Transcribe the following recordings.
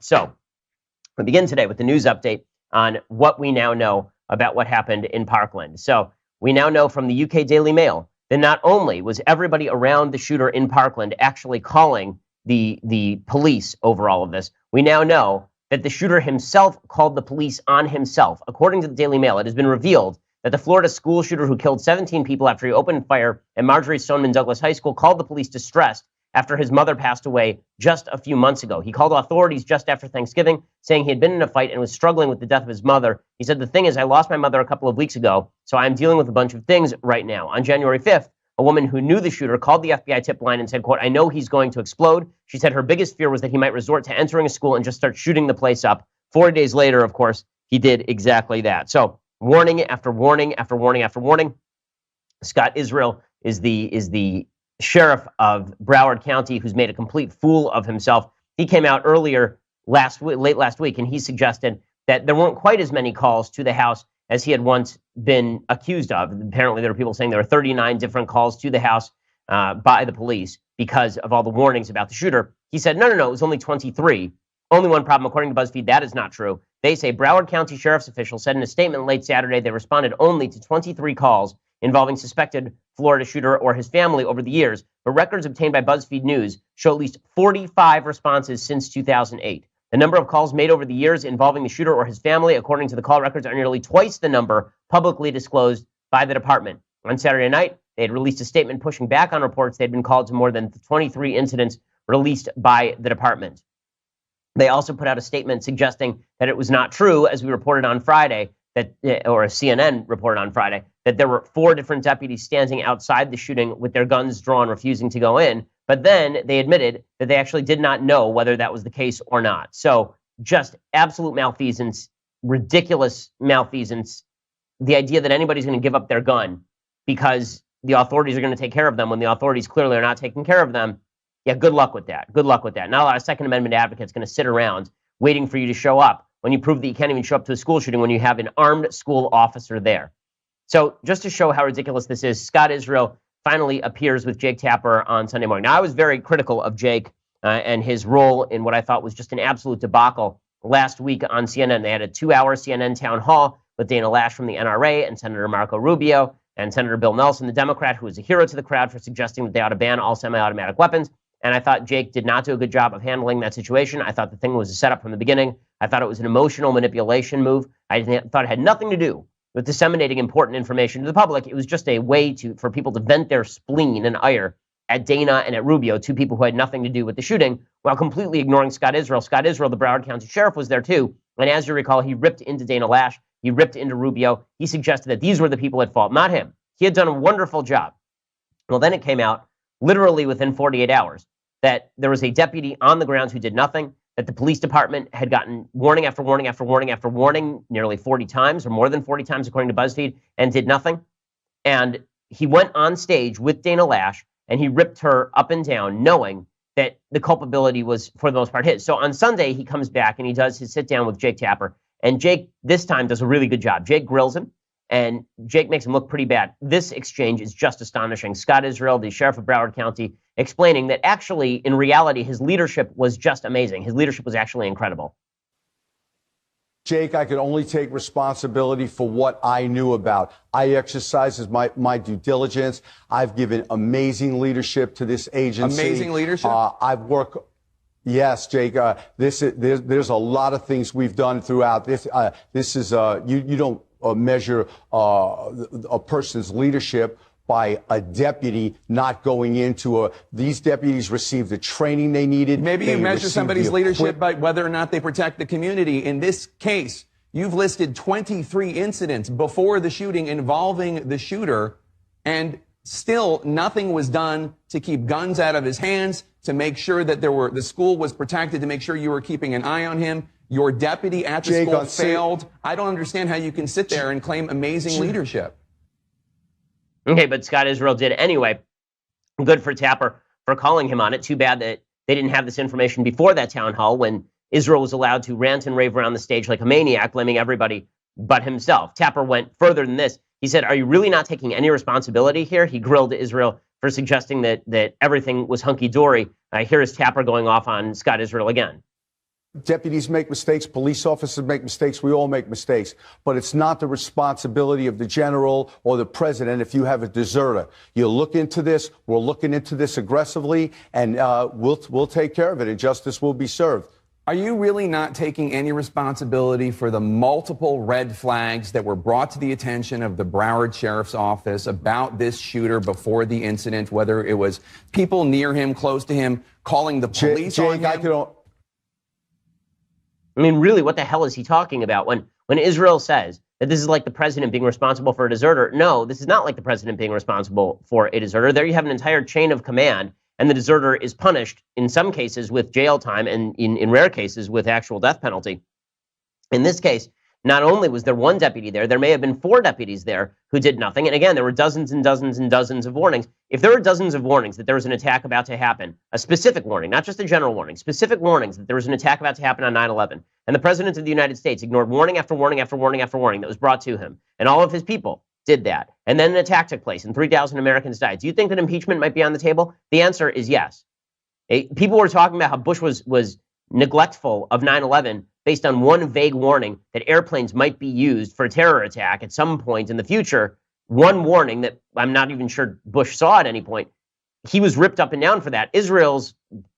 So we begin today with the news update on what we now know about what happened in Parkland. So we now know from the UK Daily Mail that not only was everybody around the shooter in Parkland actually calling the police over all of this, we now know that the shooter himself called the police on himself. According to the Daily Mail, it has been revealed that the Florida school shooter who killed 17 people after he opened fire at Marjorie Stoneman Douglas High School called the police distressed after his mother passed away just a few months ago. He called authorities just after Thanksgiving, saying he had been in a fight and was struggling with the death of his mother. He said, "The thing is, I lost my mother a couple of weeks ago, so I'm dealing with a bunch of things right now." On January 5th, a woman who knew the shooter called the FBI tip line and said, quote, "I know he's going to explode." She said her biggest fear was that he might resort to entering a school and just start shooting the place up. 4 days later, of course, he did exactly that. So warning after warning after warning after warning. Scott Israel is the sheriff of Broward County who's made a complete fool of himself. He came out earlier late last week, and he suggested that there weren't quite as many calls to the house as he had once been accused of. Apparently, there were people saying there were 39 different calls to the house by the police because of all the warnings about the shooter. He said, no, it was only 23. Only one problem, according to BuzzFeed, that is not true. They say Broward County Sheriff's officials said in a statement late Saturday they responded only to 23 calls involving suspected Florida shooter or his family over the years, but records obtained by BuzzFeed News show at least 45 responses since 2008. The number of calls made over the years involving the shooter or his family, according to the call records, are nearly twice the number publicly disclosed by the department. On Saturday night, they had released a statement pushing back on reports they'd been called to more than 23 incidents released by the department. They also put out a statement suggesting that it was not true, as we reported on Friday, or CNN reported on Friday, that there were 4 different deputies standing outside the shooting with their guns drawn, refusing to go in. But then they admitted that they actually did not know whether that was the case or not. So just absolute malfeasance, ridiculous malfeasance. The idea that anybody's going to give up their gun because the authorities are going to take care of them when the authorities clearly are not taking care of them. Yeah, good luck with that. Good luck with that. Not a lot of Second Amendment advocates going to sit around waiting for you to show up when you prove that you can't even show up to a school shooting when you have an armed school officer there. So just to show how ridiculous this is, Scott Israel finally appears with Jake Tapper on Sunday morning. Now, I was very critical of Jake and his role in what I thought was just an absolute debacle last week on CNN. They had a 2-hour CNN town hall with Dana Lash from the NRA and Senator Marco Rubio and Senator Bill Nelson, the Democrat, who was a hero to the crowd for suggesting that they ought to ban all semi-automatic weapons. And I thought Jake did not do a good job of handling that situation. I thought the thing was a setup from the beginning. I thought it was an emotional manipulation move. I thought it had nothing to do with disseminating important information to the public. It was just a way for people to vent their spleen and ire at Dana and at Rubio, 2 people who had nothing to do with the shooting, while completely ignoring Scott Israel. Scott Israel, the Broward County Sheriff, was there too. And as you recall, he ripped into Dana Lash. He ripped into Rubio. He suggested that these were the people at fault, not him. He had done a wonderful job. Well, then it came out literally within 48 hours that there was a deputy on the grounds who did nothing, that the police department had gotten warning after warning after warning after warning nearly 40 times or more than 40 times, according to BuzzFeed, and did nothing. And he went on stage with Dana Lash and he ripped her up and down, knowing that the culpability was, for the most part, his. So on Sunday, he comes back and he does his sit down with Jake Tapper. And Jake, this time, does a really good job. Jake grills him, and Jake makes him look pretty bad. This exchange is just astonishing. Scott Israel, the sheriff of Broward County, explaining that actually, in reality, his leadership was just amazing. His leadership was actually incredible. Jake, I could only take responsibility for what I knew about. I exercised my due diligence. I've given amazing leadership to this agency. Amazing leadership? I've worked. Yes, Jake. There's a lot of things we've done throughout this. You don't measure a person's leadership by a deputy not going into these deputies received the training they needed. Maybe you measure somebody's leadership by whether or not they protect the community. In this case, you've listed 23 incidents before the shooting involving the shooter, and still nothing was done to keep guns out of his hands, to make sure that the school was protected, to make sure you were keeping an eye on him. Your deputy at the school failed. I don't understand how you can sit there and claim amazing leadership. Okay, but Scott Israel did anyway. Good for Tapper for calling him on it. Too bad that they didn't have this information before that town hall when Israel was allowed to rant and rave around the stage like a maniac, blaming everybody but himself. Tapper went further than this. He said, "Are you really not taking any responsibility here?" He grilled Israel for suggesting that everything was hunky-dory. Here is Tapper going off on Scott Israel again. Deputies make mistakes. Police officers make mistakes. We all make mistakes. But it's not the responsibility of the general or the president if you have a deserter. You look into this. We're looking into this aggressively, and we'll take care of it, and justice will be served. Are you really not taking any responsibility for the multiple red flags that were brought to the attention of the Broward Sheriff's Office about this shooter before the incident, whether it was people near him, close to him, calling the police on him? I mean, really, what the hell is he talking about when Israel says that this is like the president being responsible for a deserter? No, this is not like the president being responsible for a deserter. There you have an entire chain of command, and the deserter is punished in some cases with jail time and in rare cases with actual death penalty. In this case, not only was there one deputy there may have been 4 deputies there who did nothing. And again, there were dozens and dozens and dozens of warnings. If there were dozens of warnings that there was an attack about to happen, a specific warning, not just a general warning, specific warnings that there was an attack about to happen on 9/11, and the president of the United States ignored warning after warning after warning after warning that was brought to him, and all of his people did that, and then an attack took place and 3,000 Americans died, do you think that impeachment might be on the table? The answer is yes. People were talking about how Bush was neglectful of 9/11 based on one vague warning that airplanes might be used for a terror attack at some point in the future. One warning that I'm not even sure Bush saw at any point. He was ripped up and down for that. Israel's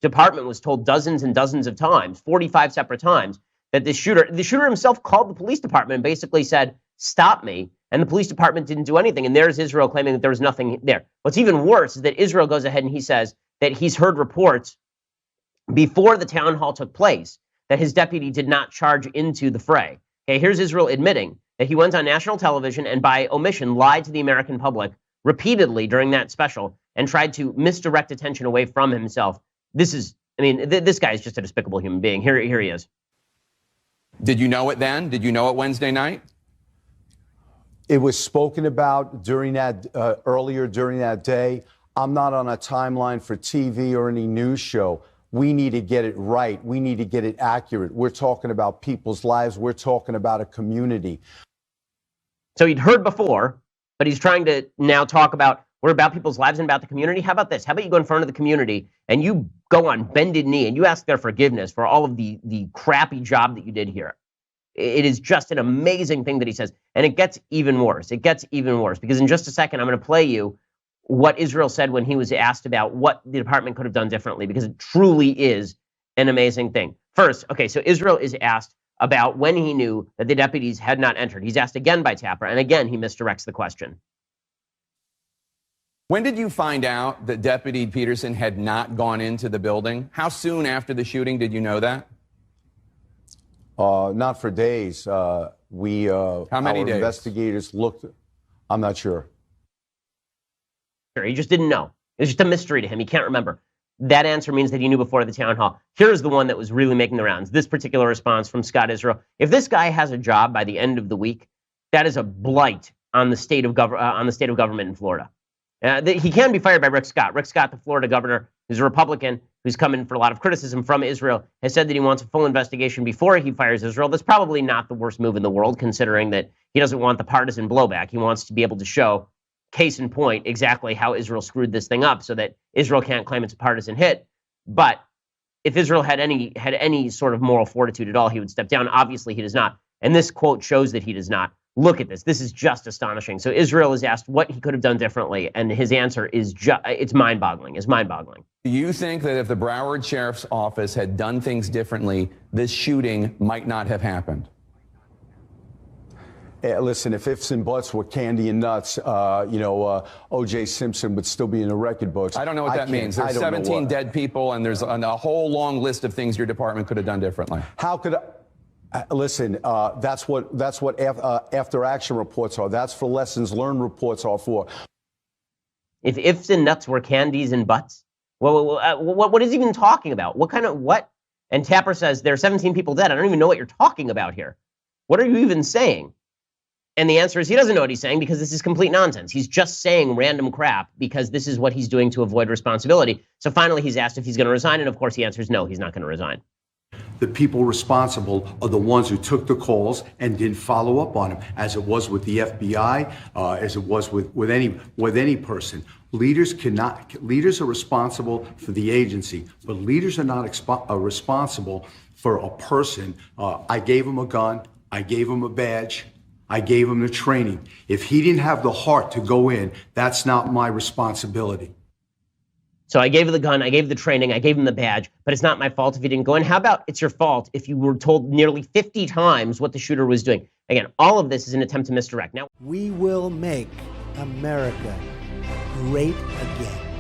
department was told dozens and dozens of times, 45 separate times, that the shooter himself called the police department and basically said, "Stop me." And the police department didn't do anything. And there's Israel claiming that there was nothing there. What's even worse is that Israel goes ahead and he says that he's heard reports before the town hall took place that his deputy did not charge into the fray. Okay, here's Israel admitting that he went on national television and by omission lied to the American public repeatedly during that special and tried to misdirect attention away from himself. This guy is just a despicable human being. Here he is. Did you know it then? Did you know it Wednesday night? It was spoken about during that earlier during that day. I'm not on a timeline for TV or any news show. We need to get it right. We need to get it accurate. We're talking about people's lives. We're talking about a community. So he'd heard before, but he's trying to now talk about we're about people's lives and about the community. How about this? How about you go in front of the community and you go on bended knee and you ask their forgiveness for all of the crappy job that you did here? It is just an amazing thing that he says. And it gets even worse. It gets even worse because in just a second, I'm going to play you what Israel said when he was asked about what the department could have done differently, because it truly is an amazing thing. First, okay, so Israel is asked about when he knew that the deputies had not entered. He's asked again by Tapper, and again he misdirects the question. When did you find out that Deputy Peterson had not gone into the building? How soon after the shooting did you know that? Not for days. How many days? Investigators looked. I'm not sure. He just didn't know. It was just a mystery to him. He can't remember. That answer means that he knew before the town hall. Here's the one that was really making the rounds. This particular response from Scott Israel. If this guy has a job by the end of the week, that is a blight on the state of government in Florida. He can be fired by Rick Scott. Rick Scott, the Florida governor, who's a Republican, who's come in for a lot of criticism from Israel, has said that he wants a full investigation before he fires Israel. That's probably not the worst move in the world, considering that he doesn't want the partisan blowback. He wants to be able to show, case in point, exactly how Israel screwed this thing up so that Israel can't claim it's a partisan hit. But if Israel had any sort of moral fortitude at all, he would step down. Obviously, he does not. And this quote shows that he does not. Look at this. This is just astonishing. So Israel is asked what he could have done differently, and his answer is it's mind-boggling. It's mind-boggling. Do you think that if the Broward Sheriff's Office had done things differently, this shooting might not have happened? Listen, if ifs and buts were candy and nuts, O.J. Simpson would still be in the record books. I don't know what that means. There's 17 dead people, and there's a whole long list of things your department could have done differently. How could listen, that's what after action reports are. That's for lessons learned reports are for. If ifs and nuts were candies and butts, what is he even talking about? What? And Tapper says there are 17 people dead. I don't even know what you're talking about here. What are you even saying? And the answer is he doesn't know what he's saying because this is complete nonsense. He's just saying random crap because this is what he's doing to avoid responsibility. So finally, he's asked if he's going to resign. And of course, he answers no, he's not going to resign. The people responsible are the ones who took the calls and didn't follow up on them, as it was with the FBI, as it was with any person. Leaders are responsible for the agency, but leaders are not responsible for a person. I gave him a gun. I gave him a badge. I gave him the training. If he didn't have the heart to go in, that's not my responsibility. So I gave him the gun, I gave him the training, I gave him the badge, but it's not my fault if he didn't go in. How about it's your fault if you were told nearly 50 times what the shooter was doing? Again, all of this is an attempt to misdirect. Now, we will make America great again.